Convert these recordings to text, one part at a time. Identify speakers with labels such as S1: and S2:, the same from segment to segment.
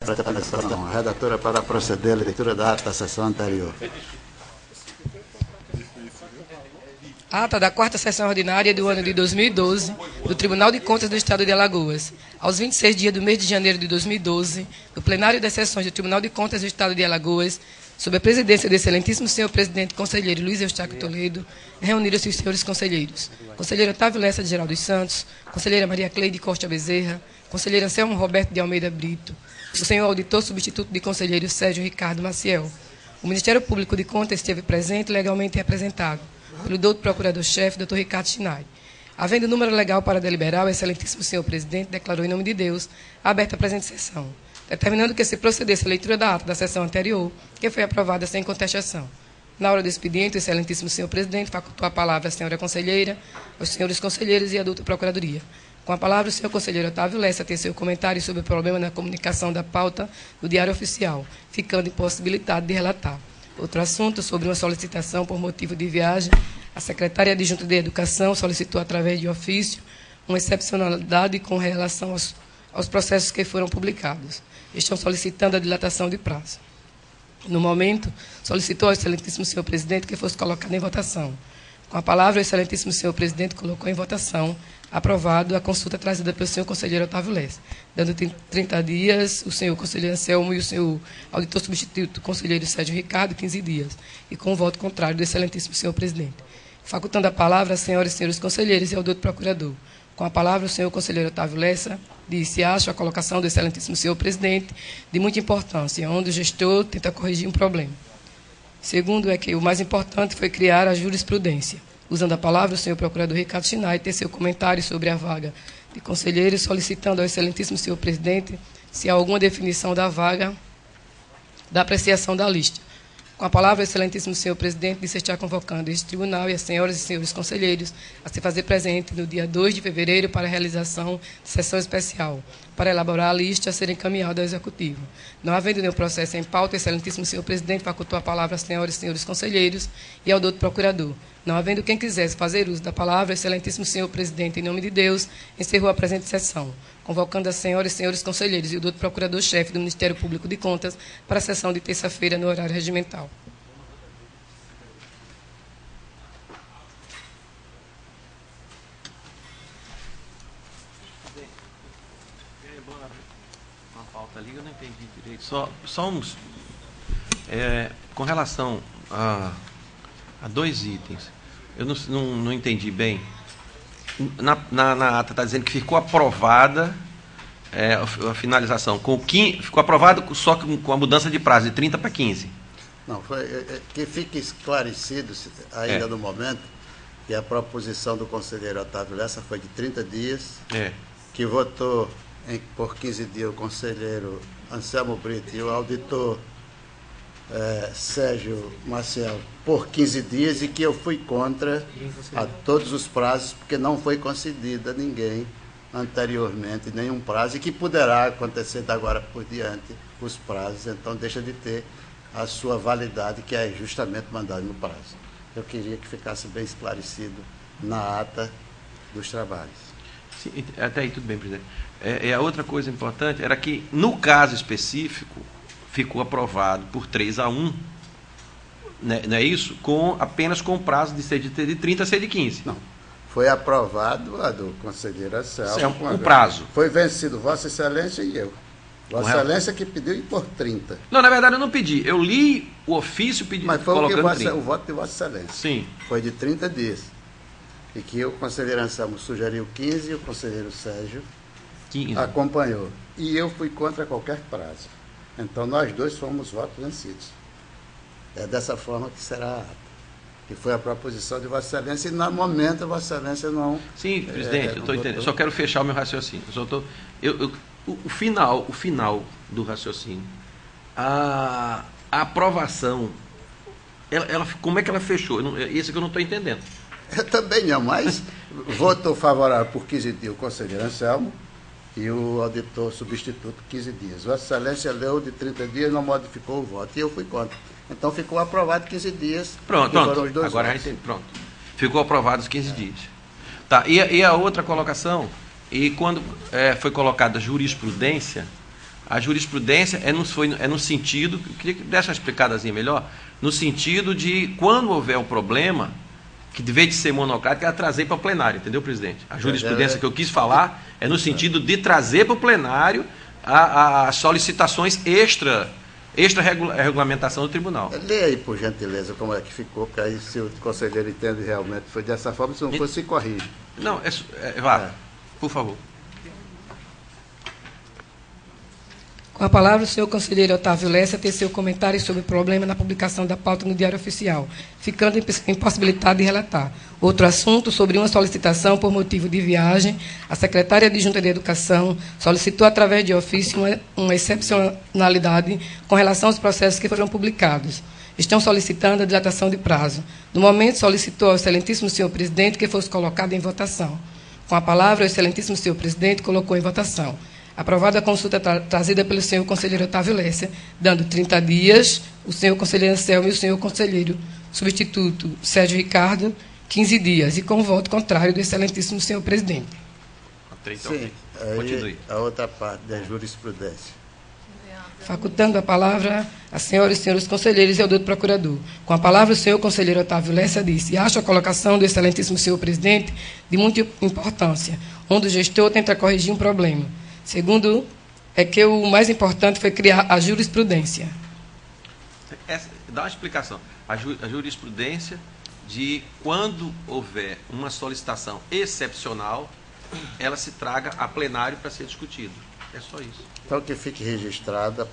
S1: A redatora para proceder à leitura da ata da sessão anterior.
S2: Ata da 4ª sessão ordinária do ano de 2012 do Tribunal de Contas do Estado de Alagoas. Aos 26 dias do mês de janeiro de 2012, no plenário das sessões do Tribunal de Contas do Estado de Alagoas, sob a presidência do excelentíssimo senhor presidente conselheiro Luiz Eustáquio Toledo, reuniram-se os senhores conselheiros: conselheiro Otávio Lessa de Geral dos Santos, conselheira Maria Cleide Costa Bezerra, conselheiro Anselmo Roberto de Almeida Brito, o senhor auditor substituto de conselheiro Sérgio Ricardo Maciel. O Ministério Público de Contas esteve presente e legalmente representado pelo doutor procurador-chefe, doutor Ricardo Chinay. Havendo número legal para deliberar, o excelentíssimo senhor presidente declarou em nome de Deus aberta a presente sessão, determinando que se procedesse a leitura da ata da sessão anterior, que foi aprovada sem contestação. Na hora do expediente, o excelentíssimo senhor presidente facultou a palavra à senhora conselheira, aos senhores conselheiros e à doutora procuradoria. Com a palavra, o senhor conselheiro Otávio Lessa tem seu comentário sobre o problema na comunicação da pauta do Diário Oficial, ficando impossibilitado de relatar. Outro assunto, sobre uma solicitação por motivo de viagem, a secretária adjunta de Educação solicitou, através de ofício, uma excepcionalidade com relação aos processos que foram publicados. Estão solicitando a dilatação de prazo. No momento, solicitou ao excelentíssimo senhor presidente que fosse colocado em votação. Com a palavra, o excelentíssimo senhor presidente colocou em votação, aprovado, a consulta trazida pelo senhor conselheiro Otávio Lessa, dando 30 dias, o senhor conselheiro Anselmo e o senhor auditor substituto, conselheiro Sérgio Ricardo, 15 dias, e com o voto contrário do excelentíssimo senhor presidente. Facultando a palavra às senhoras e senhores conselheiros e ao doutor procurador. Com a palavra, o senhor conselheiro Otávio Lessa disse: acho a colocação do excelentíssimo senhor presidente de muita importância, onde o gestor tenta corrigir um problema. Segundo, é que o mais importante foi criar a jurisprudência. Usando a palavra, o senhor procurador Ricardo Chinay tem seu comentário sobre a vaga de conselheiro, solicitando ao excelentíssimo senhor presidente se há alguma definição da vaga da apreciação da lista. Com a palavra, o excelentíssimo senhor presidente disse estar convocando este tribunal e as senhoras e senhores conselheiros a se fazer presente no dia 2 de fevereiro para a realização de sessão especial, para elaborar a lista a ser encaminhada ao Executivo. Não havendo nenhum processo em pauta, o excelentíssimo senhor presidente facultou a palavra às senhoras e senhores conselheiros e ao doutor procurador. Não havendo quem quisesse fazer uso da palavra, o excelentíssimo senhor presidente, em nome de Deus, encerrou a presente sessão, convocando as senhoras e senhores conselheiros e o doutor procurador-chefe do Ministério Público de Contas para a sessão de terça-feira no horário regimental.
S3: Uma pauta ali, eu não entendi direito. Só uns... com relação a dois itens, eu não entendi bem. Na ata está dizendo que ficou aprovada a finalização. Ficou aprovado só com a mudança de prazo de 30 para 15.
S1: Não, que fique esclarecido ainda no momento que a proposição do conselheiro Otávio Lessa foi de 30 dias, que votou por 15 dias o conselheiro Anselmo Brito e o auditor Sérgio Maciel por 15 dias, e que eu fui contra a todos os prazos, porque não foi concedido a ninguém anteriormente nenhum prazo, e que poderá acontecer de agora por diante os prazos, então deixa de ter a sua validade, que é justamente mandado no prazo. Eu queria que ficasse bem esclarecido na ata dos trabalhos.
S3: Sim, até aí tudo bem, presidente. A outra coisa importante era que, no caso específico, ficou aprovado por 3-1, né, não é isso? Apenas com o prazo de ser de 30 a ser de 15.
S1: Não. Foi aprovado a do conselheiro Anselmo.
S3: O prazo.
S1: Foi vencido Vossa Excelência e eu. Vossa Excelência que pediu por 30.
S3: Não, na verdade eu não pedi. Eu li o ofício pedindo.
S1: Mas foi o voto de Vossa Excelência.
S3: Sim.
S1: Foi de 30 dias. E que o conselheiro Anselmo sugeriu 15 e o conselheiro Sérgio
S3: 15.
S1: Acompanhou. E eu fui contra qualquer prazo. Então, nós dois fomos votos vencidos. É dessa forma que será a ata. Que foi a proposição de Vossa Excelência, e, no momento, Vossa Excelência não...
S3: Sim, presidente, eu estou entendendo. Só quero fechar o meu raciocínio. O final do raciocínio, a aprovação, como é que ela fechou? Isso que eu não estou entendendo.
S1: Eu também não, mas votou favorável por 15 dias o conselheiro Anselmo, e o auditor substituto 15 dias. Vossa Excelência leu de 30 dias, não modificou o voto, e eu fui contra. Então ficou aprovado 15 dias.
S3: Pronto. Agora a gente pronto. Ficou aprovado os 15 dias. Tá, e a outra colocação, e quando foi colocada jurisprudência, A jurisprudência é no sentido, eu queria que desse uma explicadazinha melhor, no sentido de quando houver um problema, que de vez de ser monocrática, ela trazer para o plenário, entendeu, presidente? A jurisprudência que eu quis falar é no sentido de trazer para o plenário as solicitações extra-regulamentação do tribunal.
S1: Lê aí, por gentileza, como é que ficou, porque aí se o conselheiro entende realmente foi dessa forma, se não fosse, se corrige.
S3: Não, vá, por favor.
S2: Com a palavra, o senhor conselheiro Otávio Lessa tem seu comentário sobre o problema na publicação da pauta no Diário Oficial, ficando impossibilitado de relatar. Outro assunto, sobre uma solicitação por motivo de viagem, a secretária adjunta de Educação solicitou, através de ofício, uma excepcionalidade com relação aos processos que foram publicados. Estão solicitando a dilatação de prazo. No momento, solicitou ao excelentíssimo senhor presidente que fosse colocado em votação. Com a palavra, o excelentíssimo senhor presidente colocou em votação. Aprovada a consulta trazida pelo senhor conselheiro Otávio Lessa, dando 30 dias, o senhor conselheiro Anselmo e o senhor conselheiro substituto Sérgio Ricardo, 15 dias, e com o voto contrário do excelentíssimo senhor presidente.
S1: Sim, aí a outra parte da jurisprudência.
S2: Facultando a palavra a senhoras e senhores conselheiros e ao doutor procurador. Com a palavra, o senhor conselheiro Otávio Lessa disse: acho a colocação do excelentíssimo senhor presidente de muita importância, onde o gestor tenta corrigir um problema. Segundo, é que o mais importante foi criar a jurisprudência.
S3: Dá uma explicação. A jurisprudência de quando houver uma solicitação excepcional, ela se traga a plenário para ser discutido. É só isso.
S1: Então, que fique registrada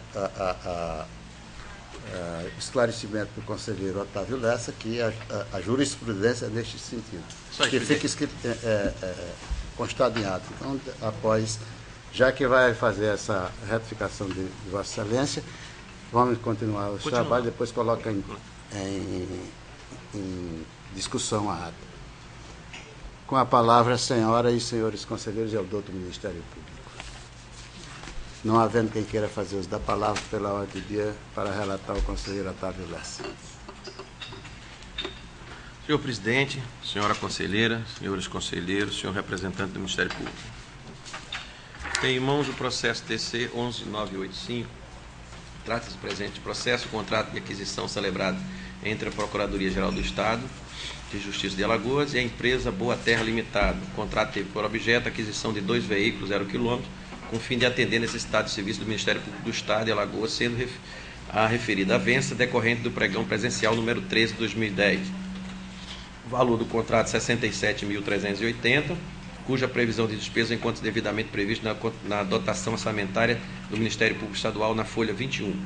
S1: esclarecimento do conselheiro Otávio Lessa que a jurisprudência é neste sentido. Que fique escrito, constado em ato. Então, após... Já que vai fazer essa retificação de Vossa Excelência, vamos continuar o trabalho, depois coloca em discussão a ata. Com a palavra, senhoras e senhores conselheiros e ao doutor Ministério Público. Não havendo quem queira fazer uso da palavra, pela ordem do dia, para relatar o conselheiro Otávio Lessa.
S3: Senhor presidente, senhora conselheira, senhores conselheiros, senhor representante do Ministério Público. Tem em mãos o processo TC 11985. Trata-se do presente processo, contrato de aquisição celebrado entre a Procuradoria-Geral do Estado de Justiça de Alagoas e a empresa Boa Terra Limitada. O contrato teve por objeto a aquisição de 2 veículos 0 km, com o fim de atender a necessidade de serviço do Ministério Público do Estado de Alagoas, sendo a referida avença decorrente do pregão presencial número 13 de 2010. O valor do contrato R$ 67.380, cuja previsão de despesa encontra devidamente prevista na dotação orçamentária do Ministério Público Estadual na folha 21.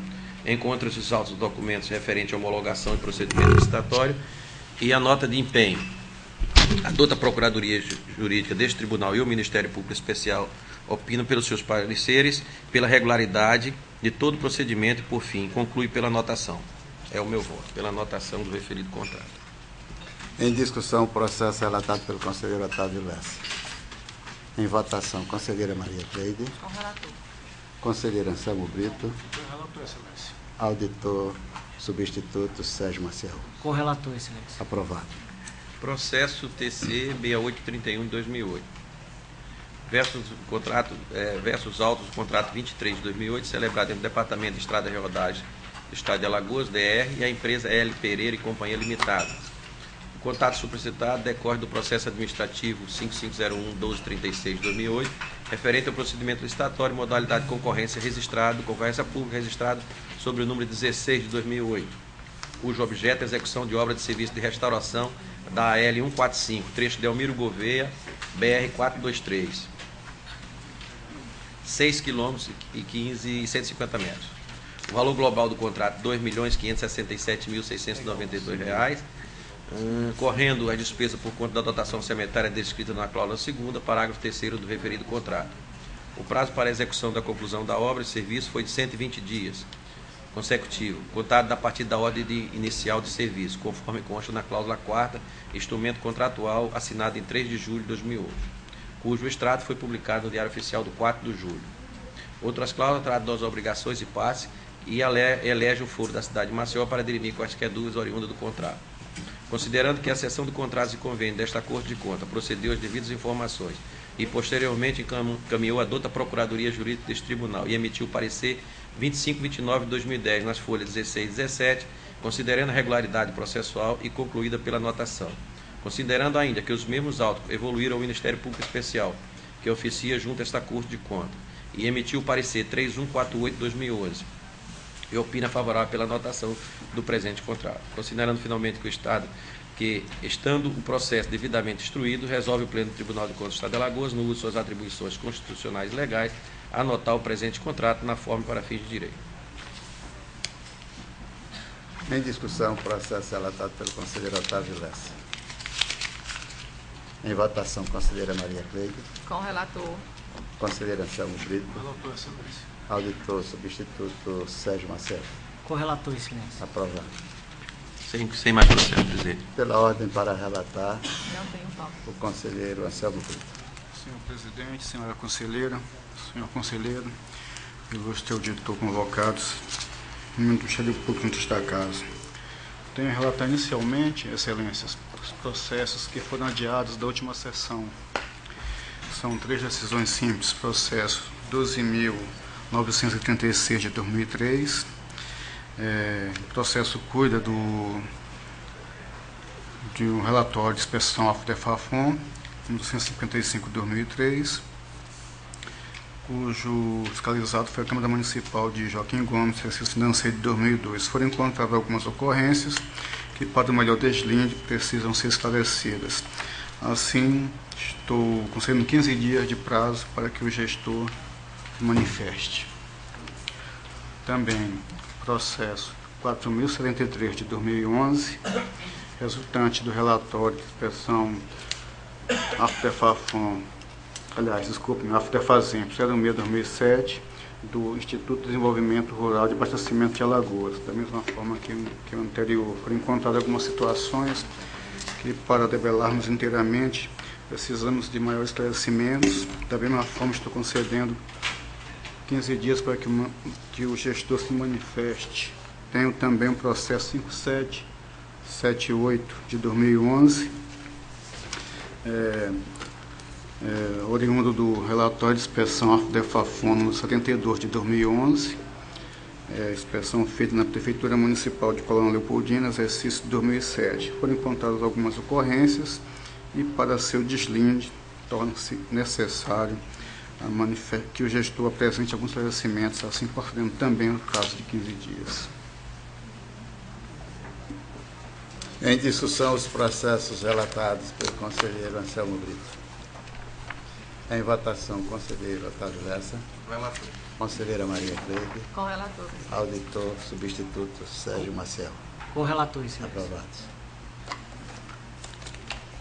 S3: Encontra-se os autos documentos referentes à homologação e procedimento licitatório e a nota de empenho. A douta Procuradoria Jurídica deste Tribunal e o Ministério Público Especial opinam pelos seus pareceres, pela regularidade de todo o procedimento e, por fim, conclui pela anotação. É o meu voto, pela anotação do referido contrato.
S1: Em discussão, o processo relatado pelo conselheiro Otávio Lessa. Em votação, conselheira Maria Cleide.
S4: Com relator.
S1: Conselheiro Anselmo Brito.
S5: Com relator, excelência.
S1: Auditor substituto Sérgio Maciel.
S5: Com relator, excelência.
S1: Aprovado.
S3: Processo TC 6831 de 2008. Versus autos do contrato 23 de 2008, celebrado entre o Departamento de Estrada e Rodagem do Estado de Alagoas, DR, e a empresa L. Pereira e Companhia Limitada. O contrato supracitado decorre do processo administrativo 5501-1236 de 2008, referente ao procedimento licitatório e modalidade de concorrência pública registrado sobre o número 16 de 2008, cujo objeto é a execução de obra de serviço de restauração da AL 145, trecho de Elmiro Gouveia, BR 423, 6 km e 150 metros. O valor global do contrato R$ 2.567.692, correndo a despesa por conta da dotação orçamentária descrita na cláusula 2ª, parágrafo 3º do referido contrato. O prazo para a execução da conclusão da obra e serviço foi de 120 dias consecutivo, contado a partir da ordem inicial de serviço, conforme consta na cláusula 4ª, instrumento contratual assinado em 3 de julho de 2008, cujo extrato foi publicado no Diário Oficial do 4 de julho. Outras cláusulas tratam das obrigações e passes e elege o foro da cidade de Maceió para dirimir quaisquer dúvidas oriundas do contrato. Considerando que a seção de contratos e convênios desta Corte de Contas procedeu às devidas informações e posteriormente encaminhou a douta Procuradoria Jurídica deste Tribunal e emitiu o parecer 2529 de 2010 nas folhas 16 e 17, considerando a regularidade processual e concluída pela notação. Considerando ainda que os mesmos autos evoluíram ao Ministério Público Especial, que oficia junto a esta Corte de Contas, e emitiu o parecer 3148 de 2011, e opina favorável pela anotação do presente contrato. Considerando finalmente que o Estado, estando o processo devidamente instruído, resolve o Pleno do Tribunal de Contas do Estado de Alagoas, no uso de suas atribuições constitucionais e legais, anotar o presente contrato na forma para fins de direito.
S1: Em discussão, processo relatado pelo conselheiro Otávio Lessa. Em votação, conselheira Maria Cleide.
S4: Com o relator.
S1: Conselheiro Anselmo Brito.
S5: Relator, excelência.
S1: Auditor substituto Sérgio Marcelo.
S5: Com o relator, excelência.
S1: Aprovado.
S3: Sem mais processo, presidente.
S1: Pela ordem para relatar,
S4: Não tenho pauta.
S1: o conselheiro Anselmo Brito.
S6: Senhor presidente, senhora conselheira, senhor conselheiro, ilustre auditor convocados, membro do Ministério Público destacados. Tenho a relatar inicialmente, excelências, os processos que foram adiados da última sessão. São 3 decisões simples. Processo 12.936 de 2003. Processo cuida de um relatório de inspeção AFDEFAFON, 255 de 2003, cujo fiscalizado foi a Câmara Municipal de Joaquim Gomes, exercício financeiro de 2002. Foram encontradas algumas ocorrências que, para o melhor deslinde, precisam ser esclarecidas. Assim, estou concedendo 15 dias de prazo para que o gestor se manifeste. Também, processo 4.073 de 2011, resultante do relatório de inspeção AFDEFAFON, AFDEFAZEM, 06/2007, do Instituto de Desenvolvimento Rural de Abastecimento de Alagoas. Da mesma forma que o anterior, foram encontradas algumas situações que, para debelarmos inteiramente, precisamos de maiores esclarecimentos. Da mesma forma, estou concedendo 15 dias para que o gestor se manifeste. Tenho também o processo 5778 de 2011, oriundo do relatório de inspeção AFDEFAFON número 72 de 2011, inspeção feita na Prefeitura Municipal de Colônia Leopoldina, exercício de 2007. Foram encontradas algumas ocorrências e, para seu deslinde, torna-se necessário que o gestor apresente alguns esclarecimentos, assim procedendo também no prazo de 15 dias.
S1: Em discussão, os processos relatados pelo conselheiro Anselmo Brito. Em votação, conselheiro Otávio Lessa.
S3: Relator.
S1: Conselheira Maria Cleide.
S4: Com o relator.
S1: Auditor substituto Sérgio Marcelo.
S5: Com o relator, excelência.
S1: Aprovados.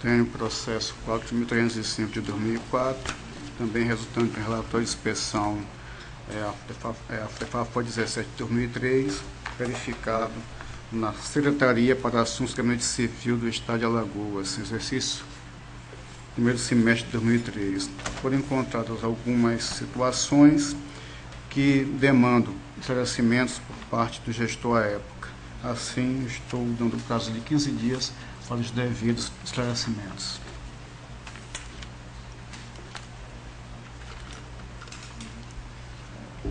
S6: Tenho o processo 4.305 de 2004, também resultante do relatório de inspeção AFDEFAFON 17 de 2003, verificado na Secretaria para Assuntos do Gabinete Civil do Estado de Alagoas, exercício primeiro semestre de 2003. Foram encontradas algumas situações que demandam esclarecimentos por parte do gestor à época. Assim, estou dando prazo de 15 dias para os devidos esclarecimentos.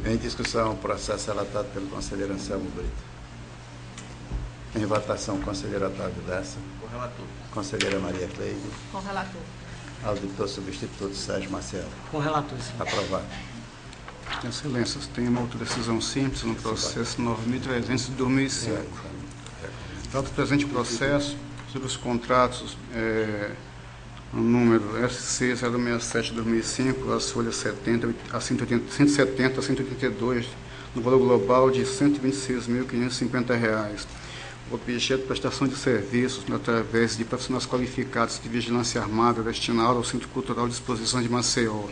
S1: Em discussão, o processo relatado pelo conselheiro Anselmo Brito. Em votação, conselheiro Otávio Lessa.
S3: Com o relator.
S1: Conselheira Maria Cleide.
S4: Com o relator.
S1: Auditor substituto Sérgio Marcelo.
S5: Com o relator, excelência.
S1: Aprovado.
S6: Excelências, tem uma outra decisão simples no processo 9.300 de 2005. Trata o presente processo sobre os contratos no número SC 067 de 2005, as folhas 170 a 182, no valor global de R$ 126.550. O objeto de prestação de serviços através de profissionais qualificados de vigilância armada destinado ao Centro Cultural de Exposição de Maceió.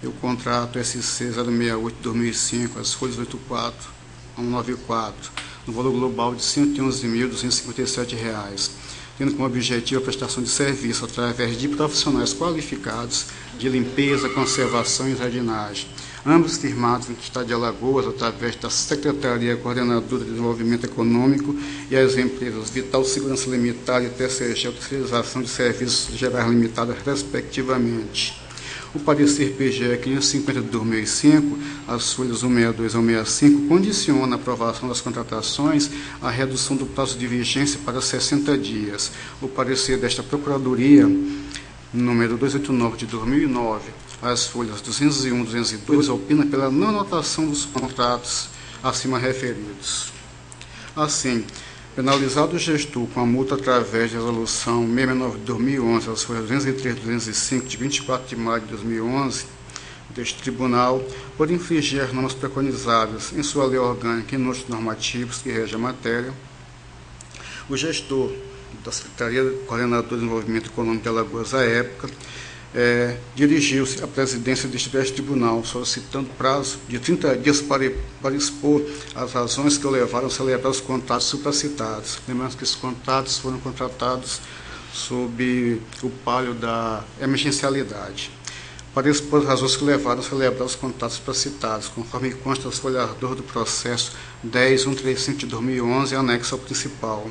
S6: E o contrato SC 068 de 2005, as folhas 84 a 194, no valor global de R$ 111.257, tendo como objetivo a prestação de serviço através de profissionais qualificados de limpeza, conservação e jardinagem, ambos firmados no Estado de Alagoas através da Secretaria Coordenadora de Desenvolvimento Econômico e as empresas Vital Segurança Limitada e TCG Terceirização de Serviços Gerais Limitada, respectivamente. O parecer PGE 550 de 2005, as folhas 162 ao 165, condiciona a aprovação das contratações à redução do prazo de vigência para 60 dias. O parecer desta Procuradoria, número 289 de 2009, as folhas 201 e 202, opina pela não anotação dos contratos acima referidos. Assim, penalizado o gestor com a multa através de resolução 669 de 2011, as folhas 203 e 205, de 24 de maio de 2011, deste tribunal, por infringir as normas preconizadas em sua lei orgânica e em outros normativos que regem a matéria, o gestor da Secretaria Coordenadora de Desenvolvimento Econômico de Alagoas, à época, dirigiu-se à presidência deste tribunal, solicitando prazo de 30 dias para expor as razões que o levaram a celebrar os contratos supracitados. Lembrando que esses contratos foram contratados sob o palio da emergencialidade. Para expor as razões que levaram a celebrar os contratos supracitados, conforme consta das folhas do processo 10.135 de 2011, anexo ao principal,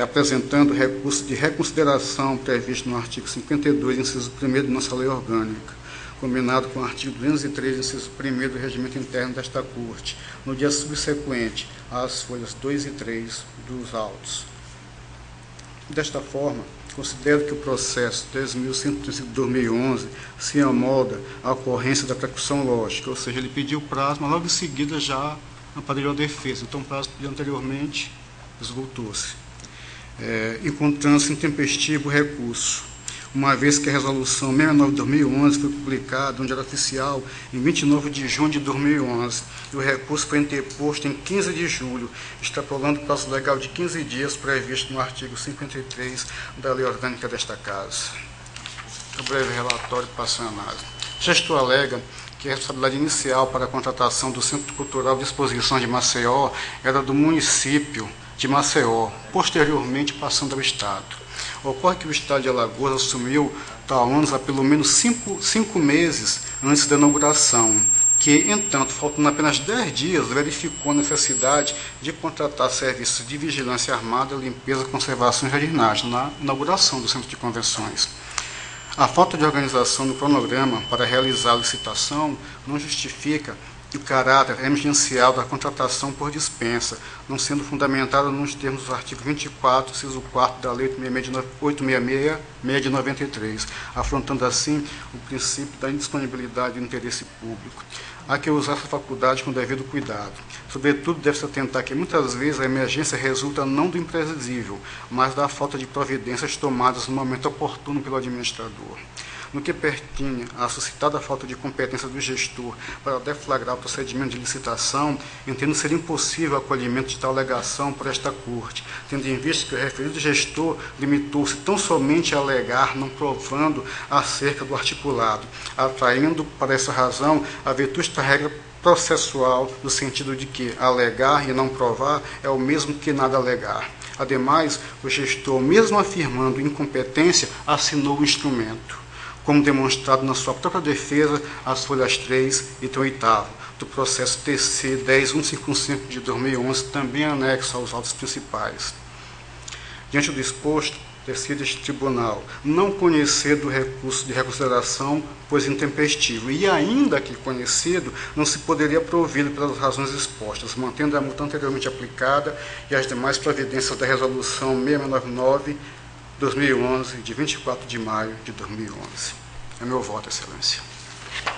S6: apresentando recurso de reconsideração previsto no artigo 52, inciso 1º de nossa lei orgânica, combinado com o artigo 203, inciso 1º do regimento interno desta Corte, no dia subsequente às folhas 2 e 3 dos autos. Desta forma, considero que o processo 10.135 de 2011 se amolda à ocorrência da precaução lógica, ou seja, ele pediu prazo, mas logo em seguida já aparelhou a defesa. Então, o prazo pedido anteriormente esgotou-se, encontrando-se intempestivo o recurso, uma vez que a resolução 669 de 2011 foi publicada no Diário Oficial em 29 de junho de 2011, e o recurso foi interposto em 15 de julho, extrapolando o prazo legal de 15 dias previsto no artigo 53 da Lei Orgânica desta Casa. O breve relatório passa a análise. O gestor alega que a responsabilidade inicial para a contratação do Centro Cultural de Exposição de Maceió era do município de Maceió, posteriormente passando ao Estado. Ocorre que o Estado de Alagoas assumiu tal ônus há pelo menos cinco meses antes da inauguração, que, entanto, faltando apenas 10 dias, verificou a necessidade de contratar serviços de vigilância armada, limpeza, conservação e jardinagem na inauguração do Centro de Convenções. A falta de organização no cronograma para realizar a licitação não justifica o caráter emergencial da contratação por dispensa, não sendo fundamentada nos termos do artigo 24, inciso 4 da Lei 866 de 93, afrontando assim o princípio da indisponibilidade do interesse público. Há que usar essa faculdade com devido cuidado. Sobretudo, deve-se atentar que muitas vezes a emergência resulta não do imprevisível, mas da falta de providências tomadas no momento oportuno pelo administrador. No que pertinha à suscitada falta de competência do gestor para deflagrar o procedimento de licitação, entendo ser impossível o acolhimento de tal alegação por esta Corte, tendo em vista que o referido gestor limitou-se tão somente a alegar, não provando acerca do articulado, atraindo, para essa razão, a vetusta regra processual, no sentido de que alegar e não provar é o mesmo que nada alegar. Ademais, o gestor, mesmo afirmando incompetência, assinou o instrumento, como demonstrado na sua própria defesa, as folhas 3 e 8º do processo TC 10.155 de 2011, também anexo aos autos principais. Diante do exposto, decide este tribunal não conhecer do recurso de reconsideração, pois intempestivo, e ainda que conhecido, não se poderia provê-lo pelas razões expostas, mantendo a multa anteriormente aplicada e as demais providências da resolução 699 2011, de 24 de maio de 2011. É meu voto, Excelência.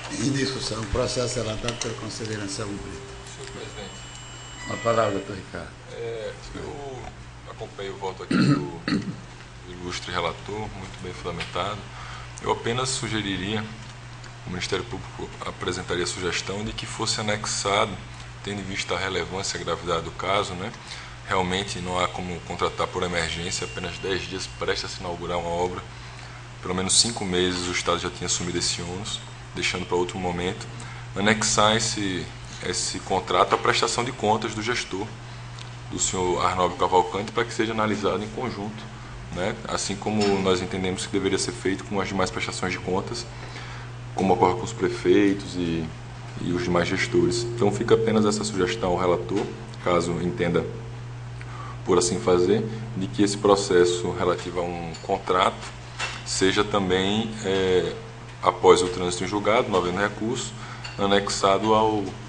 S1: Em discussão, o processo relatado pelo conselheiro Anselmo Brito.
S7: Senhor presidente,
S1: Uma palavra, doutor Ricardo.
S7: eu acompanhei o voto aqui do ilustre relator, muito bem fundamentado. Eu apenas sugeriria, o Ministério Público apresentaria a sugestão de que fosse anexado, tendo em vista a relevância e a gravidade do caso, né? Realmente não há como contratar por emergência, apenas 10 dias prestes a se inaugurar uma obra. Pelo menos 5 meses o Estado já tinha assumido esse ônus, deixando para outro momento. Anexar esse contrato à prestação de contas do gestor, do senhor Arnaldo Cavalcante, para que seja analisado em conjunto, né? Assim como nós entendemos que deveria ser feito com as demais prestações de contas, como ocorre com os prefeitos e os demais gestores. Então fica apenas essa sugestão ao relator, caso entenda por assim fazer, de que esse processo relativo a um contrato seja também, após o trânsito em julgado, não havendo recurso, anexado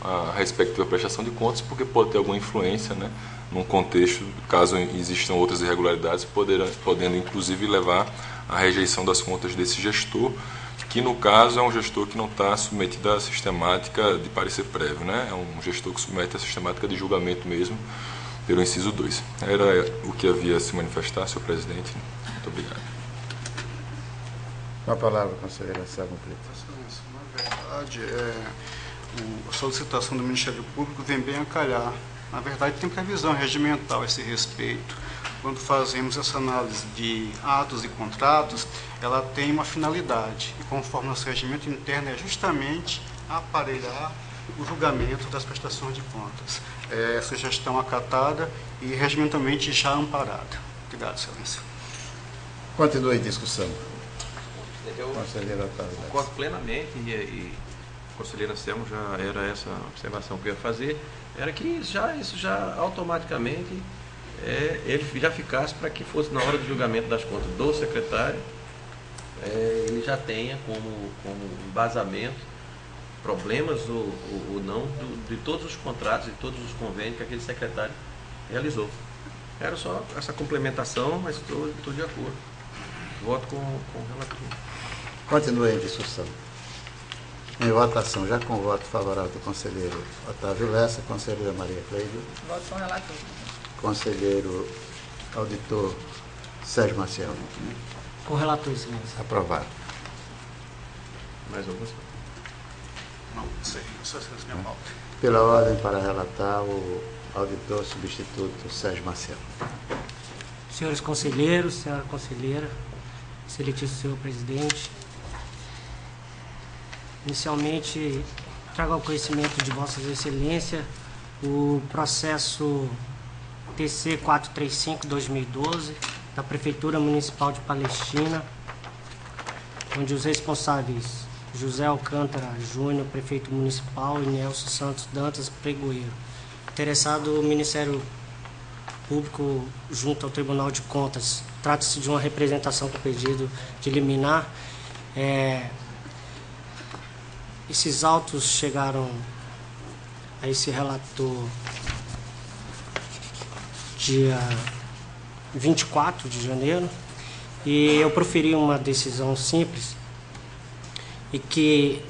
S7: à respectiva prestação de contas, porque pode ter alguma influência, né, num contexto, caso existam outras irregularidades, podendo inclusive levar à rejeição das contas desse gestor, que no caso é um gestor que não está submetido à sistemática de parecer prévio, né? É um gestor que submete à sistemática de julgamento mesmo, pelo inciso 2. Era o que havia a se manifestar, senhor presidente. Muito obrigado.
S1: Com a palavra, conselheira Selma Brito.
S6: Na verdade, a solicitação do Ministério Público vem bem a calhar. Na verdade, tem previsão regimental a esse respeito. Quando fazemos essa análise de atos e contratos, ela tem uma finalidade. E conforme nosso regimento interno, é justamente aparelhar o julgamento das prestações de contas. É sugestão acatada e regimentalmente já amparada. Obrigado, Excelência.
S1: Continue a discussão.
S3: Eu
S1: Conselheira Otávio.
S3: concordo plenamente e conselheira Selma, já era essa observação que eu ia fazer, era que isso já automaticamente ele já ficasse para que fosse na hora do julgamento das contas do secretário, ele já tenha como embasamento problemas ou não de todos os contratos e todos os convênios que aquele secretário realizou. Era só essa complementação, mas estou de acordo. Voto com o relator.
S1: Continue em discussão. Em votação, já com o voto favorável do conselheiro Otávio Lessa, conselheira Maria Cleide,
S4: Voto com o relator.
S1: conselheiro auditor Sérgio Maciel.
S5: Com o relator, Excelência.
S1: Aprovado.
S3: Mais alguns?
S6: Não sei, só minha pauta.
S1: Pela ordem para relatar o auditor substituto Sérgio Maciel.
S5: Senhores conselheiros, senhora conselheira, excelentíssimo senhor presidente, inicialmente trago ao conhecimento de Vossas Excelências o processo TC 435/2012 da Prefeitura Municipal de Palestina, onde os responsáveis José Alcântara Júnior, prefeito municipal, e Nelson Santos Dantas, pregoeiro. Interessado o Ministério Público junto ao Tribunal de Contas. Trata-se de uma representação com pedido de liminar. Esses autos chegaram a esse relator dia 24 de janeiro e eu proferi uma decisão simples e que,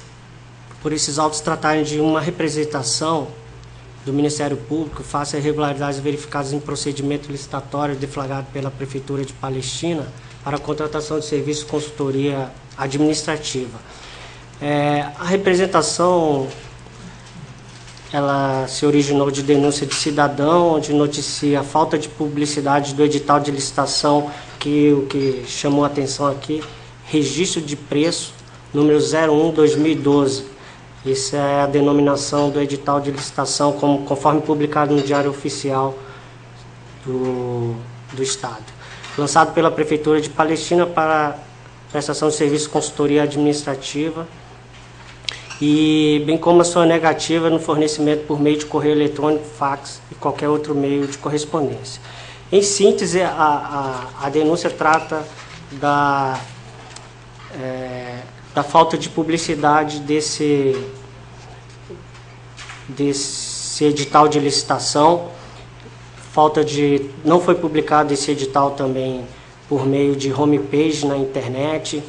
S5: por esses autos tratarem de uma representação do Ministério Público face a irregularidades verificadas em procedimento licitatório deflagrado pela Prefeitura de Palestina para a contratação de serviço de consultoria administrativa. A representação ela se originou de denúncia de cidadão, onde noticia a falta de publicidade do edital de licitação, que o que chamou a atenção aqui, registro de preço, número 01/2012. Essa é a denominação do edital de licitação, conforme publicado no Diário Oficial do Estado. Lançado pela Prefeitura de Palestina para prestação de serviço de consultoria administrativa, e bem como a sua negativa no fornecimento por meio de correio eletrônico, fax e qualquer outro meio de correspondência. Em síntese, a denúncia trata da falta de publicidade desse edital de licitação, não foi publicado esse edital também por meio de homepage na internet,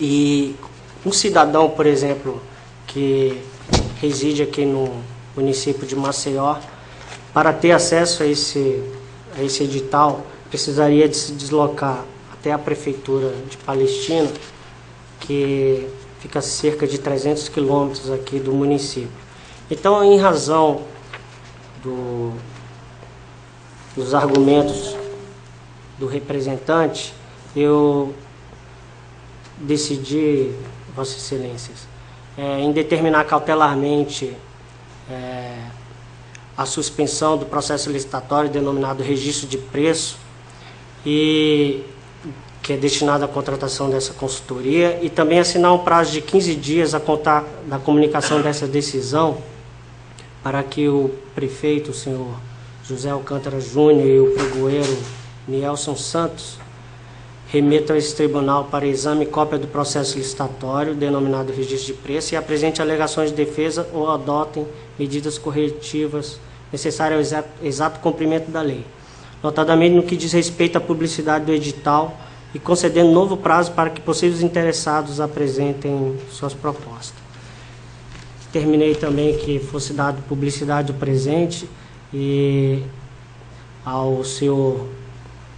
S5: e um cidadão, por exemplo, que reside aqui no município de Maceió, para ter acesso a esse edital, precisaria de se deslocar até a Prefeitura de Palestina, que fica a cerca de 300 quilômetros aqui do município. Então, em razão dos argumentos do representante, eu decidi, Vossas Excelências, em determinar cautelarmente a suspensão do processo licitatório denominado registro de preço, que é destinado à contratação dessa consultoria, e também assinar um prazo de 15 dias a contar da comunicação dessa decisão, para que o prefeito, o senhor José Alcântara Júnior, e o pregoeiro Nelson Santos remetam a esse tribunal para exame cópia do processo licitatório, denominado registro de preço, e apresentem alegações de defesa ou adotem medidas corretivas necessárias ao exato cumprimento da lei, notadamente no que diz respeito à publicidade do edital, e concedendo novo prazo para que possíveis interessados apresentem suas propostas. Terminei também que fosse dado publicidade do presente e ao senhor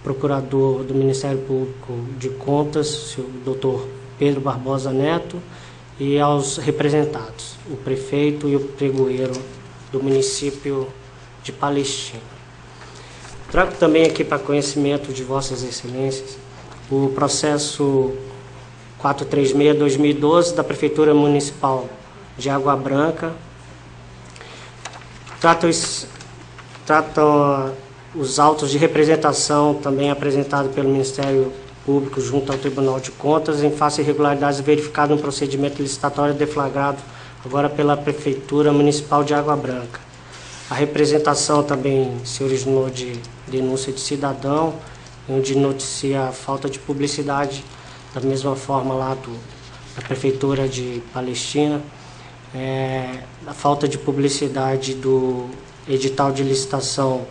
S5: procurador do Ministério Público de Contas, o senhor Dr. Pedro Barbosa Neto, e aos representados, o prefeito e o pregoeiro do município de Palestina. Trago também aqui para conhecimento de Vossas Excelências o processo 436/2012 da Prefeitura Municipal de Água Branca. Tratam os autos de representação também apresentados pelo Ministério Público junto ao Tribunal de Contas em face de irregularidades verificadas no procedimento licitatório deflagrado agora pela Prefeitura Municipal de Água Branca. A representação também se originou de denúncia de cidadão, onde noticia a falta de publicidade, da mesma forma lá da Prefeitura de Palestina, a falta de publicidade do edital de licitação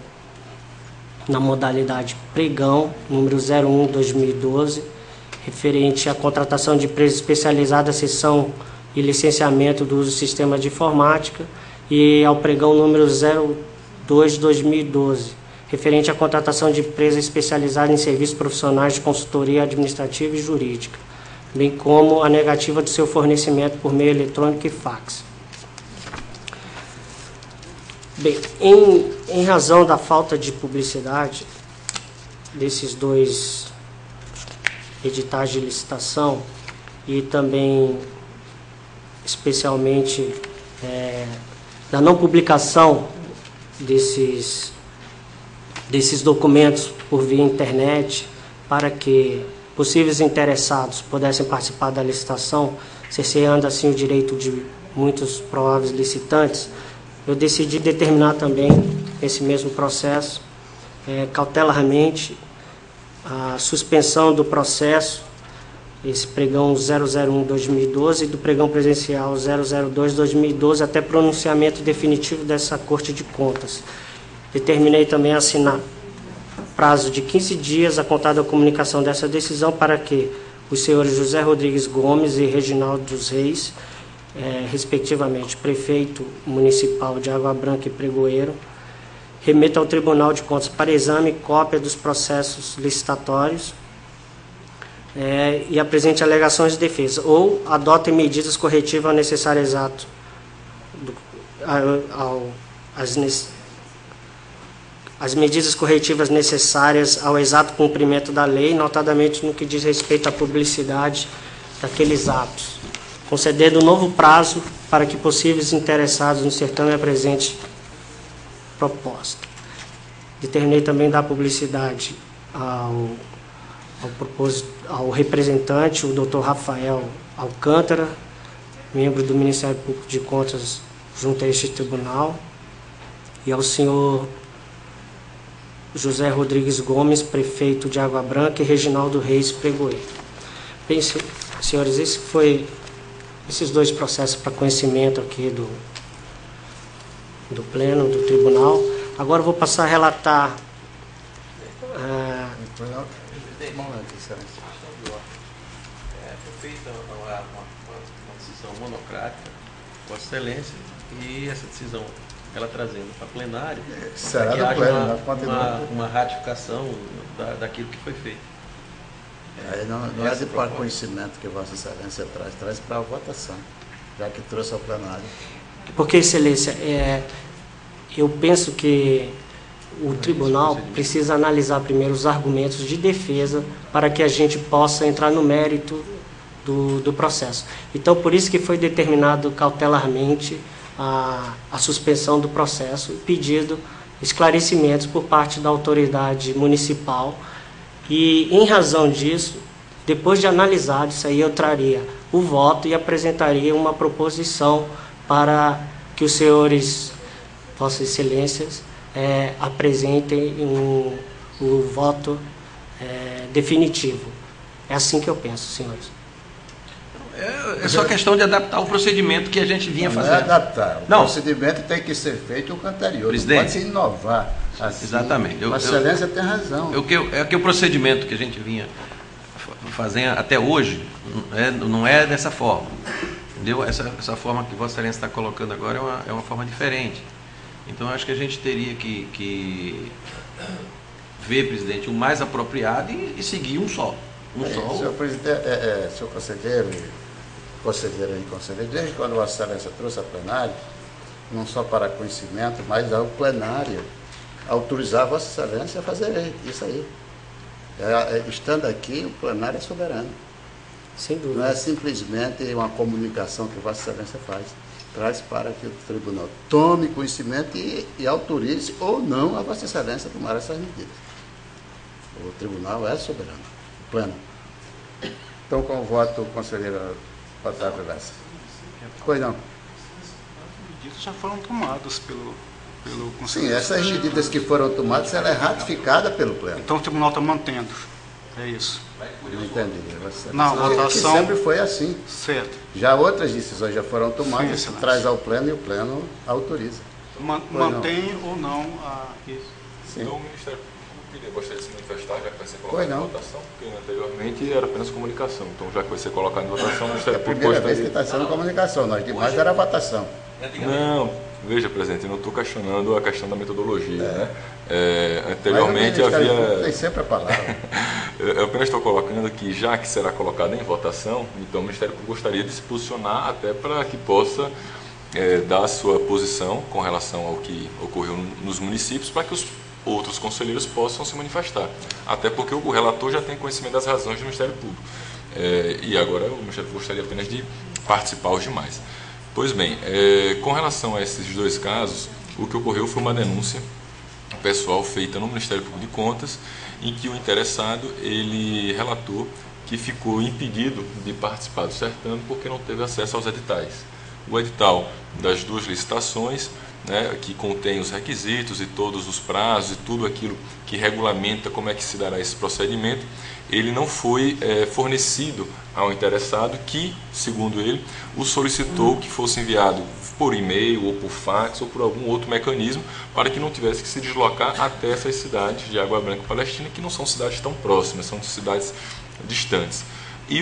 S5: na modalidade pregão, número 01/2012, referente à contratação de empresa especializada, cessão e licenciamento do uso do sistema de informática, e ao pregão número 02/2012, referente à contratação de empresa especializada em serviços profissionais de consultoria administrativa e jurídica, bem como a negativa do seu fornecimento por meio eletrônico e fax. Bem, em razão da falta de publicidade desses dois editais de licitação e também, especialmente, da não publicação desses documentos por via internet, para que possíveis interessados pudessem participar da licitação, cerceando assim o direito de muitos prováveis licitantes, eu decidi determinar também, esse mesmo processo, cautelarmente, a suspensão do processo, esse pregão 001/2012 e do pregão presencial 002/2012 até pronunciamento definitivo dessa Corte de Contas. Determinei também assinar prazo de 15 dias a contar da comunicação dessa decisão para que os senhores José Rodrigues Gomes e Reginaldo dos Reis, respectivamente prefeito municipal de Água Branca e pregoeiro, remeta ao Tribunal de Contas para exame cópia dos processos licitatórios e apresente alegações de defesa, ou adotem medidas corretivas ao necessário exato as medidas corretivas necessárias ao exato cumprimento da lei, notadamente no que diz respeito à publicidade daqueles atos, concedendo novo prazo para que possíveis interessados no certame apresentem proposta. Determinei também dar publicidade ao representante, o Dr. Rafael Alcântara, membro do Ministério Público de Contas junto a este tribunal, e ao senhor José Rodrigues Gomes, prefeito de Água Branca, e Reginaldo Reis, pregoeiro. Bem, senhores, esses dois processos para conhecimento aqui do Pleno, do Tribunal. Agora eu vou passar a relatar...
S3: Foi feita uma decisão monocrática, Vossa Excelência, e essa decisão, ela trazendo para plenário,
S1: será
S3: que
S1: do
S3: haja
S1: pleno,
S3: uma ratificação daquilo que foi feito.
S1: Não é de para conhecimento que Vossa Excelência traz para a votação, já que trouxe ao plenário.
S5: Porque, Excelência, eu penso que o tribunal precisa analisar primeiro os argumentos de defesa para que a gente possa entrar no mérito do processo. Então, por isso que foi determinado cautelarmente a suspensão do processo, pedido esclarecimentos por parte da autoridade municipal. E, em razão disso, depois de analisar isso aí, eu traria o voto e apresentaria uma proposição para que os senhores, Vossas Excelências, apresentem o voto definitivo. É assim que eu penso, senhores.
S3: É só questão de adaptar o procedimento que a gente vinha fazendo.
S1: Não é adaptar. O
S3: Não.
S1: procedimento tem que ser feito o anterior.
S3: Presidente.
S1: Não pode se inovar. Assim.
S3: Exatamente.
S1: A excelência tem razão.
S3: É que o procedimento que a gente vinha fazendo até hoje não é dessa forma. Entendeu? Essa forma que Vossa Excelência está colocando agora é uma forma diferente. Então, acho que a gente teria que ver, presidente, o mais apropriado e seguir um só.
S1: Senhor presidente, senhor conselheiro e conselheiro, desde quando Vossa Excelência trouxe a plenária, não só para conhecimento, mas ao plenário, autorizar Vossa Excelência a fazer isso aí. Estando aqui, o plenário é soberano.
S5: Sem dúvida.
S1: Não é simplesmente uma comunicação que Vossa Excelência faz. Traz para que o tribunal tome conhecimento e autorize ou não a Vossa Excelência a tomar essas medidas. O tribunal é soberano, pleno. Então, com o voto, conselheira Otávio Lessa. Pois não.
S6: As medidas já foram tomadas pelo
S1: Sim,
S6: conselheiro.
S1: essas medidas que foram tomadas, ela é ratificada pelo pleno.
S6: Então o tribunal está mantendo. É isso.
S1: Não entendi.
S6: Não, a votação...
S1: Que sempre foi assim.
S6: Certo.
S1: Já outras decisões já foram tomadas,
S6: Sim,
S1: se
S6: excelência.
S1: traz ao pleno e o pleno autoriza.
S6: Mantém ou não a... Isso.
S1: Sim.
S7: Então, o Ministério Público gostaria de se manifestar, já que vai ser
S1: Pois
S7: colocado
S1: não.
S7: em votação, porque anteriormente era apenas comunicação. Então, já que vai ser colocado em votação, o
S1: É
S7: Ministério
S1: a
S7: Público
S1: primeira vez que
S7: gostaria...
S1: está sendo comunicação, nós demais era votação.
S7: Não, veja, presidente, eu não estou questionando a questão da metodologia. Né?
S1: Mas
S7: Anteriormente
S1: o Ministério Público
S7: havia...
S1: tem sempre a palavra.
S7: Eu apenas estou colocando que, já que será colocado em votação, então o Ministério Público gostaria de se posicionar até para que possa dar a sua posição com relação ao que ocorreu nos municípios, para que os outros conselheiros possam se manifestar. Até porque o relator já tem conhecimento das razões do Ministério Público. E agora o Ministério Público gostaria apenas de participar os demais. Pois bem, com relação a esses dois casos, o que ocorreu foi uma denúncia pessoal feita no Ministério Público de Contas, em que o interessado ele relatou que ficou impedido de participar do certame porque não teve acesso aos editais. O edital das duas licitações, né, que contém os requisitos e todos os prazos e tudo aquilo que regulamenta como é que se dará esse procedimento, ele não foi fornecido ao interessado que, segundo ele, o solicitou que fosse enviado por e-mail ou por fax ou por algum outro mecanismo para que não tivesse que se deslocar até essas cidades de Água Branca e Palestina, que não são cidades tão próximas, são cidades distantes. E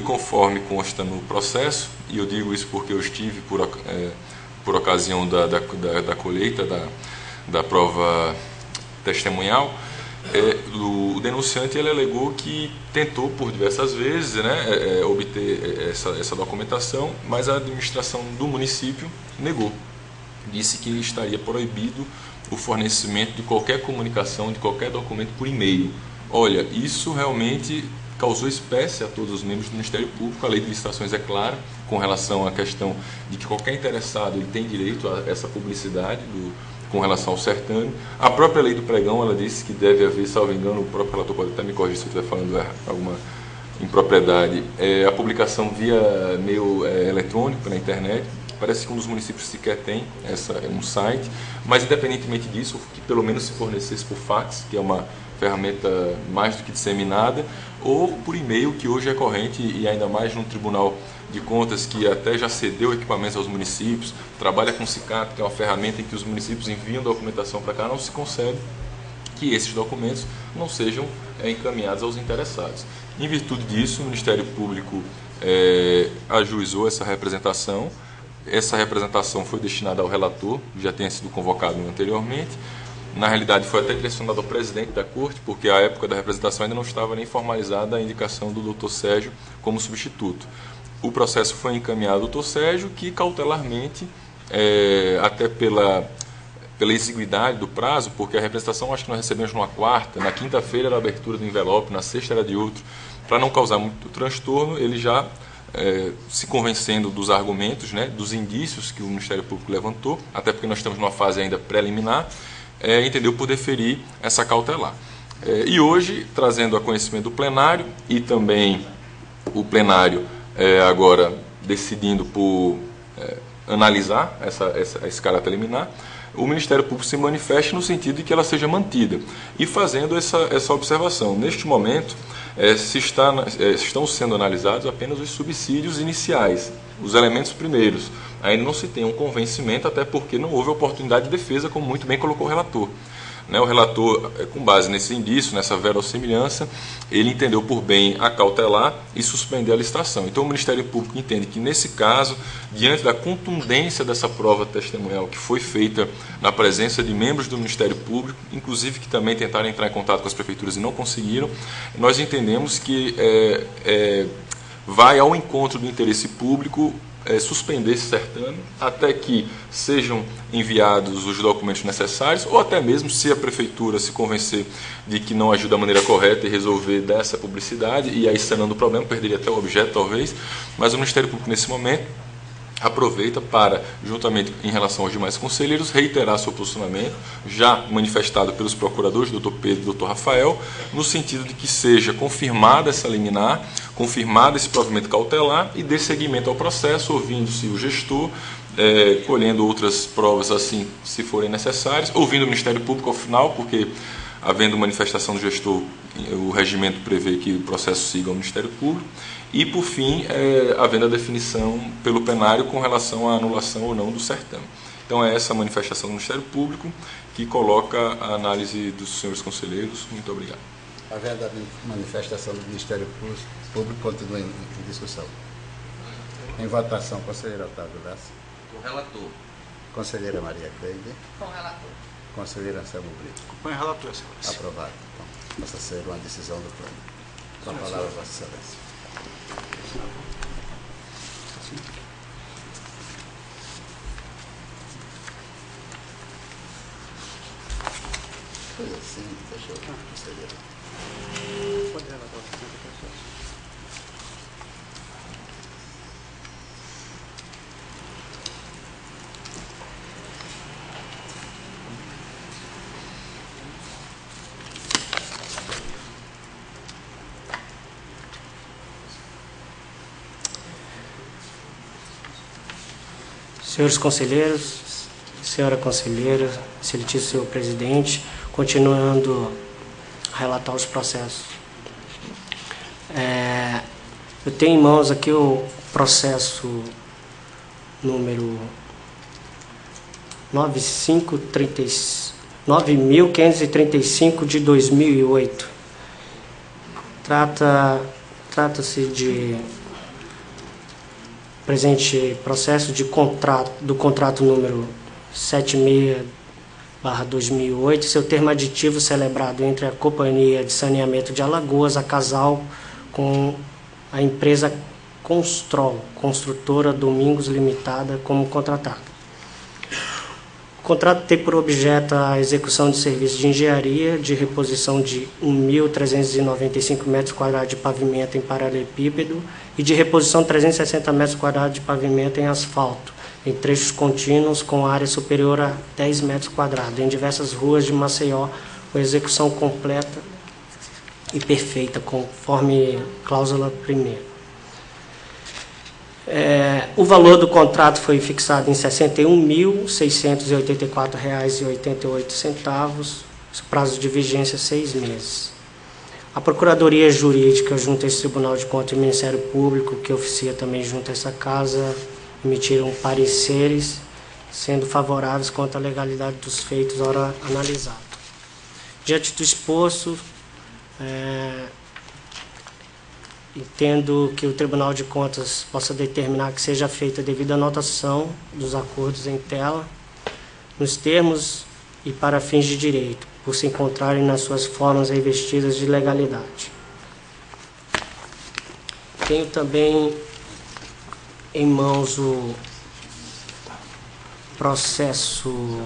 S7: conforme consta no processo, e eu digo isso porque eu estive por ocasião da colheita da prova testemunhal, o denunciante ele alegou que tentou por diversas vezes, né, obter essa documentação, mas a administração do município negou. Disse que estaria proibido o fornecimento de qualquer comunicação, de qualquer documento por e-mail. Olha, isso realmente causou espécie a todos os membros do Ministério Público. A lei de licitações é clara com relação à questão de que qualquer interessado ele tem direito a essa publicidade com relação ao certame. A própria lei do pregão, ela disse que deve haver, salvo engano, o próprio relator pode até me corrigir se eu estiver falando alguma impropriedade, a publicação via meio eletrônico pela internet. Parece que um dos municípios sequer tem um site, mas independentemente disso, que pelo menos se fornecesse por fax, que é uma ferramenta mais do que disseminada, ou por e-mail, que hoje é corrente, e ainda mais no Tribunal de Contas, que até já cedeu equipamentos aos municípios, trabalha com o CICAP, que é uma ferramenta em que os municípios enviam documentação para cá, não se concede que esses documentos não sejam encaminhados aos interessados. Em virtude disso, o Ministério Público ajuizou essa representação. Essa representação foi destinada ao relator, que já tinha sido convocado anteriormente. Na realidade, foi até direcionado ao presidente da Corte, porque à época da representação ainda não estava nem formalizada a indicação do Dr. Sérgio como substituto. O processo foi encaminhado ao Dr. Sérgio, que cautelarmente, até pela exiguidade do prazo, porque a representação acho que nós recebemos numa quarta, na quinta-feira era a abertura do envelope, na sexta era de outro, para não causar muito transtorno, ele já se convencendo dos argumentos, né, dos indícios que o Ministério Público levantou, até porque nós estamos numa fase ainda preliminar, entendeu por deferir essa cautelar. E hoje, trazendo a conhecimento do plenário, e também o plenário agora decidindo por analisar esse caráter liminar, o Ministério Público se manifeste no sentido de que ela seja mantida. E fazendo essa observação, neste momento, estão sendo analisados apenas os subsídios iniciais, os elementos primeiros. Ainda não se tem um convencimento, até porque não houve oportunidade de defesa, como muito bem colocou o relator. O relator, com base nesse indício, nessa verossimilhança, ele entendeu por bem acautelar e suspender a licitação. Então o Ministério Público entende que, nesse caso, diante da contundência dessa prova testemunhal que foi feita na presença de membros do Ministério Público, inclusive que também tentaram entrar em contato com as prefeituras e não conseguiram, nós entendemos que vai ao encontro do interesse público suspender esse certame até que sejam enviados os documentos necessários, ou até mesmo, se a prefeitura se convencer de que não agiu da maneira correta e resolver dessa publicidade, e aí sanando o problema, perderia até o objeto talvez, mas o Ministério Público nesse momento aproveita para, juntamente em relação aos demais conselheiros, reiterar seu posicionamento, já manifestado pelos procuradores, Dr. Pedro e Dr. Rafael, no sentido de que seja confirmada essa liminar, confirmado esse provimento cautelar e dê seguimento ao processo, ouvindo-se o gestor, colhendo outras provas assim, se forem necessárias, ouvindo o Ministério Público ao final, porque, havendo manifestação do gestor, o regimento prevê que o processo siga ao Ministério Público, e, por fim, havendo a definição pelo plenário com relação à anulação ou não do certame. Então, é essa a manifestação do Ministério Público que coloca a análise dos senhores conselheiros. Muito obrigado.
S1: Havendo a manifestação do Ministério Público, continua em discussão. Em votação, conselheiro Otávio Lessa.
S3: Com o relator.
S1: Conselheira Maria Cleide.
S4: Com o relator.
S1: Conselheiro Anselmo Brito.
S6: Acompanho o relator, Excelência.
S1: Aprovado. Então, passa a ser uma decisão do pleno. Com a palavra, Vossa Excelência. Coisa assim, deixa eu ver, conselheiro.
S6: Pode relatar o processo.
S5: Senhores conselheiros, senhora conselheira, excelentíssimo senhor presidente, continuando a relatar os processos. Eu tenho em mãos aqui o processo número 9535 de 2008. Trata-se de presente processo do contrato número 76/2008, seu termo aditivo celebrado entre a Companhia de Saneamento de Alagoas, a Casal, com a empresa Constrol, construtora Domingos Limitada, como contratado. O contrato tem por objeto a execução de serviços de engenharia, de reposição de 1.395 metros quadrados de pavimento em paralelepípedo e de reposição de 360 metros quadrados de pavimento em asfalto, em trechos contínuos com área superior a 10 metros quadrados, em diversas ruas de Maceió, com execução completa e perfeita, conforme cláusula primeira. O valor do contrato foi fixado em R$ 61.684,88. Prazo de vigência 6 meses. A Procuradoria Jurídica, junto a esse Tribunal de Contas e o Ministério Público, que oficia também junto a essa casa, emitiram pareceres, sendo favoráveis quanto à legalidade dos feitos, ora analisado. Diante do exposto, entendo que o Tribunal de Contas possa determinar que seja feita a devida anotação dos acordos em tela, nos termos e para fins de direito, por se encontrarem nas suas formas revestidas de legalidade. Tenho também em mãos o processo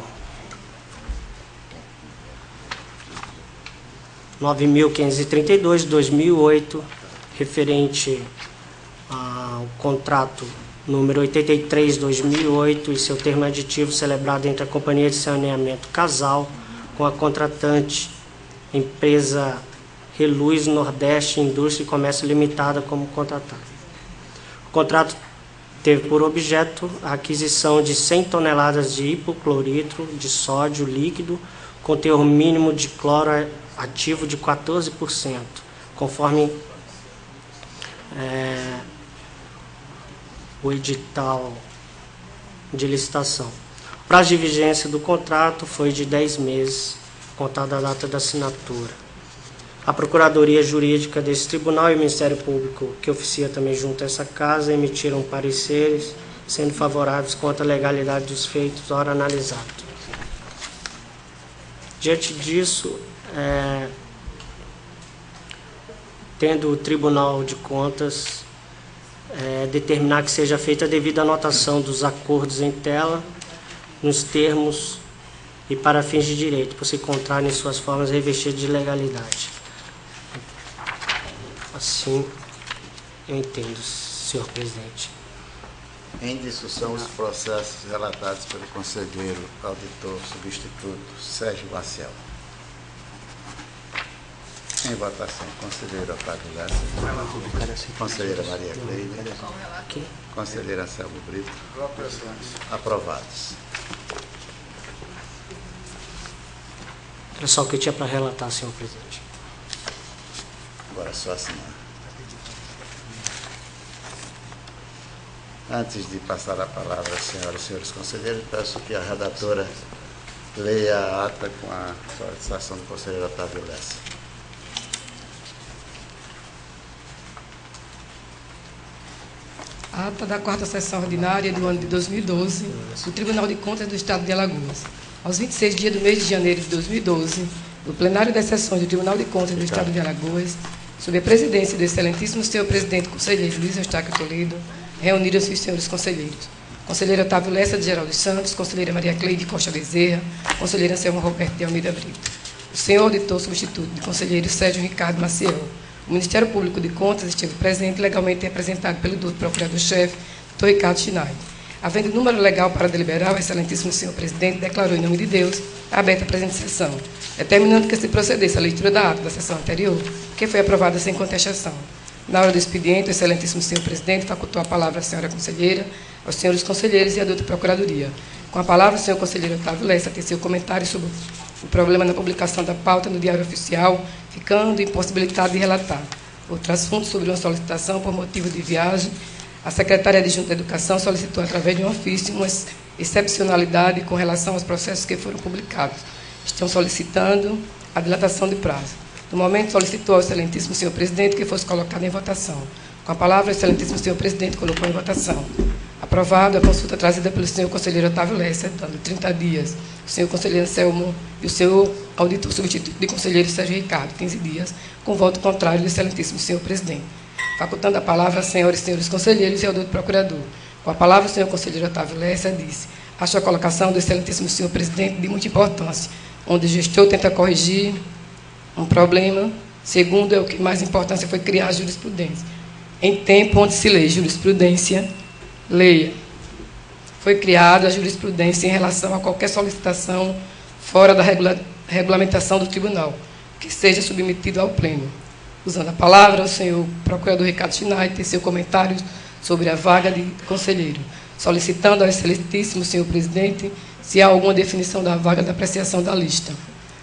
S5: 9.532 de 2008, referente ao contrato número 83 de 2008 e seu termo aditivo celebrado entre a Companhia de Saneamento Casal com a contratante empresa Reluz Nordeste Indústria e Comércio Limitada como contratante. O contrato teve por objeto a aquisição de 100 toneladas de hipoclorídrico de sódio líquido com teor mínimo de cloro ativo de 14%, conforme o edital de licitação. O prazo de vigência do contrato foi de 10 meses, contada a data da assinatura. A Procuradoria Jurídica desse Tribunal e o Ministério Público, que oficia também junto a essa casa, emitiram pareceres, sendo favoráveis quanto à legalidade dos feitos, ora analisado. Diante disso, tendo o Tribunal de Contas determinar que seja feita a devida anotação dos acordos em tela, nos termos e para fins de direito, por se encontrarem em suas formas revestidas de legalidade. Assim, eu entendo, senhor presidente.
S1: Em discussão, os processos relatados pelo conselheiro auditor substituto Sérgio Maciel. Em votação, conselheiro Otávio Lessa, conselheira Maria Cleide, conselheira Anselmo Brito. Aprovados.
S5: Era só o que eu tinha para relatar, senhor presidente.
S1: Agora é só assinar. Antes de passar a palavra às senhoras e senhores conselheiros, peço que a redatora leia a ata com a solicitação do conselheiro Otávio Lessa.
S2: Ata da 4ª sessão ordinária do ano de 2012 do Tribunal de Contas do Estado de Alagoas. Aos 26 dias do mês de janeiro de 2012, no plenário das sessões do Tribunal de Contas do Estado de Alagoas, sob a presidência do excelentíssimo senhor presidente conselheiro Luiz Eustáquio Toledo, reuniram-se os senhores conselheiros. Conselheiro Otávio Lessa de Geraldo Santos, conselheira Maria Cleide Costa Bezerra, conselheira Anselmo Roberto de Almeida Brito. O senhor auditor substituto de conselheiro Sérgio Ricardo Maciel. O Ministério Público de Contas esteve presente legalmente representado pelo doutor procurador-chefe, doutor Ricardo Schneider. Havendo número legal para deliberar, o excelentíssimo senhor presidente declarou em nome de Deus aberta a presente sessão, determinando que se procedesse à leitura da ata da sessão anterior, que foi aprovada sem contestação. Na hora do expediente, o excelentíssimo senhor presidente facultou a palavra à senhora conselheira, aos senhores conselheiros e à doutora procuradoria. Com a palavra, o senhor conselheiro Otávio Lessa teceu comentário sobre o problema na publicação da pauta no Diário Oficial, ficando impossibilitado de relatar. Outro assunto sobre uma solicitação por motivo de viagem, a secretária adjunta de Educação solicitou, através de um ofício, uma excepcionalidade com relação aos processos que foram publicados. Estão solicitando a dilatação de prazo. No momento, solicitou ao excelentíssimo senhor presidente que fosse colocado em votação. Com a palavra, o excelentíssimo senhor presidente colocou em votação. Aprovado a consulta trazida pelo senhor conselheiro Otávio Lessa, dando 30 dias. O senhor conselheiro Anselmo e o senhor auditor substituto de conselheiro Sérgio Ricardo, 15 dias, com voto contrário do excelentíssimo senhor presidente. Facultando a palavra às senhoras e senhores conselheiros e ao doutor procurador. Com a palavra, o senhor conselheiro Otávio Lessa disse: acho a colocação do excelentíssimo senhor presidente de muita importância, onde o gestor tenta corrigir um problema, segundo, o que mais importância foi criar a jurisprudência. Em tempo onde se lê jurisprudência, leia. Foi criada a jurisprudência em relação a qualquer solicitação fora da regulamentação do tribunal, que seja submetido ao pleno. Usando a palavra, o senhor procurador Ricardo Schneider teceu comentários sobre a vaga de conselheiro, solicitando ao excelentíssimo senhor presidente se há alguma definição da vaga da apreciação da lista.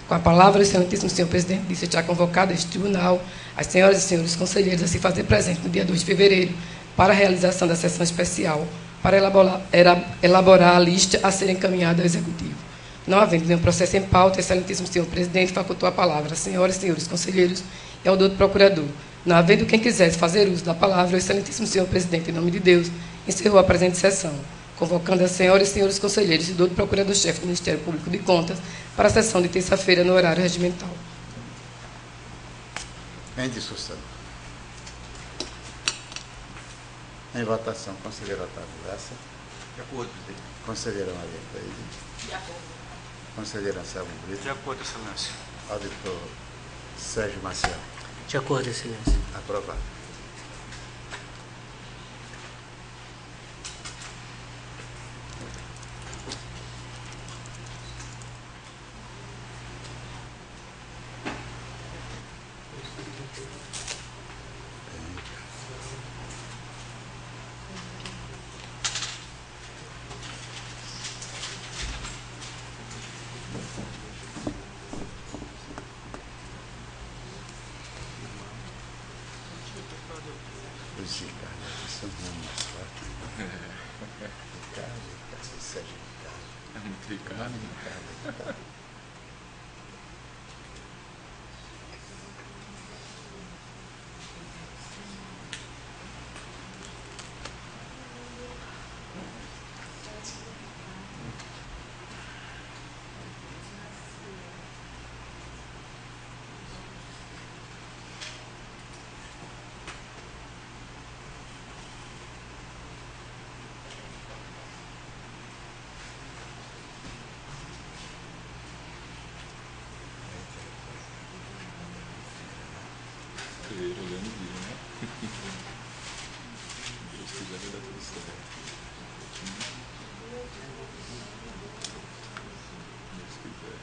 S2: Com a palavra, o excelentíssimo senhor presidente disse estar convocado a este tribunal as senhoras e senhores conselheiros a se fazer presente no dia 2 de fevereiro para a realização da sessão especial para elaborar a lista a ser encaminhada ao Executivo. Não havendo nenhum processo em pauta, o excelentíssimo senhor presidente facultou a palavra às senhoras e senhores conselheiros e ao doutor procurador. Não havendo quem quisesse fazer uso da palavra, o excelentíssimo senhor presidente, em nome de Deus, encerrou a presente sessão, convocando as senhoras e senhores conselheiros e doutor procurador-chefe do Ministério Público de Contas para a sessão de terça-feira no horário regimental.
S1: Em discussão. Em votação, conselheiro Otávio Lessa.
S3: De acordo, presidente.
S1: Conselheira Maria Cleide.
S4: De acordo.
S1: Conselheiro Anselmo Brito.
S3: De acordo, excelência.
S1: Auditor Sérgio Maciel.
S5: De acordo, excelência.
S1: Aprovado.
S7: Ricardo. Olhando o vídeo, né? Deus quiser, vai dar tudo certo. Deus quiser.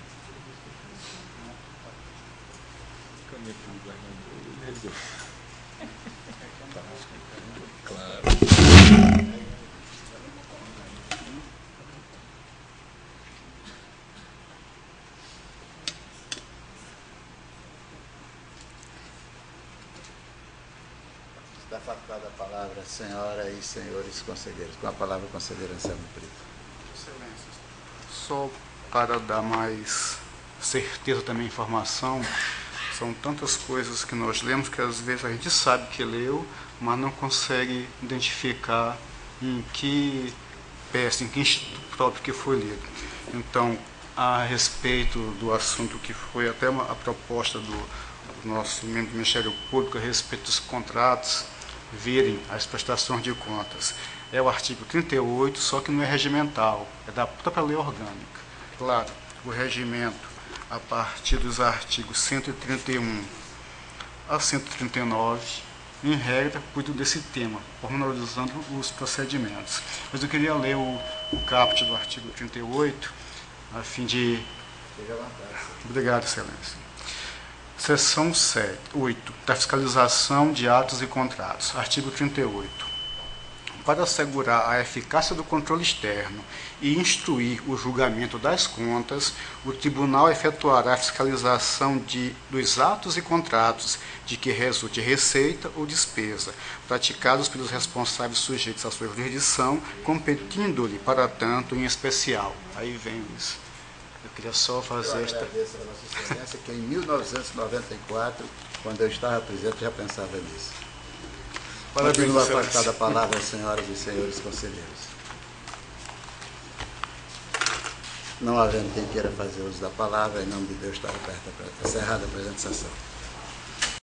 S7: Caminho para o governador, ele resolveu. Claro.
S1: Está facultada a palavra, senhora e senhores conselheiros. Com a palavra, o conselheiro Anselmo Brito.
S6: Excelência, só para dar mais certeza também, informação, são tantas coisas que nós lemos que às vezes a gente sabe que leu, mas não consegue identificar em que peça, em que instituto próprio que foi lido. Então, a respeito do assunto que foi até a proposta do nosso membro do Ministério Público a respeito dos contratos, virem as prestações de contas. É o artigo 38, só que não é regimental, é da própria lei orgânica. Claro, o regimento, a partir dos artigos 131 a 139, em regra, cuida desse tema, pormenorizando os procedimentos. Mas eu queria ler o caput do artigo 38, a fim de... Obrigado, Excelência. Seção 8, da fiscalização de atos e contratos. Artigo 38. Para assegurar a eficácia do controle externo e instruir o julgamento das contas, o Tribunal efetuará a fiscalização dos atos e contratos de que resulte receita ou despesa, praticados pelos responsáveis sujeitos à sua jurisdição, competindo-lhe, para tanto, em especial. Aí vem isso. Eu queria só fazer esta...
S1: Eu agradeço a Vossa Excelência que em 1994, quando eu estava presente, já pensava nisso. Continua afastada a palavra, senhoras e senhores conselheiros. Não havendo quem queira fazer uso da palavra, em nome de Deus está aberta, encerrada a presente sessão.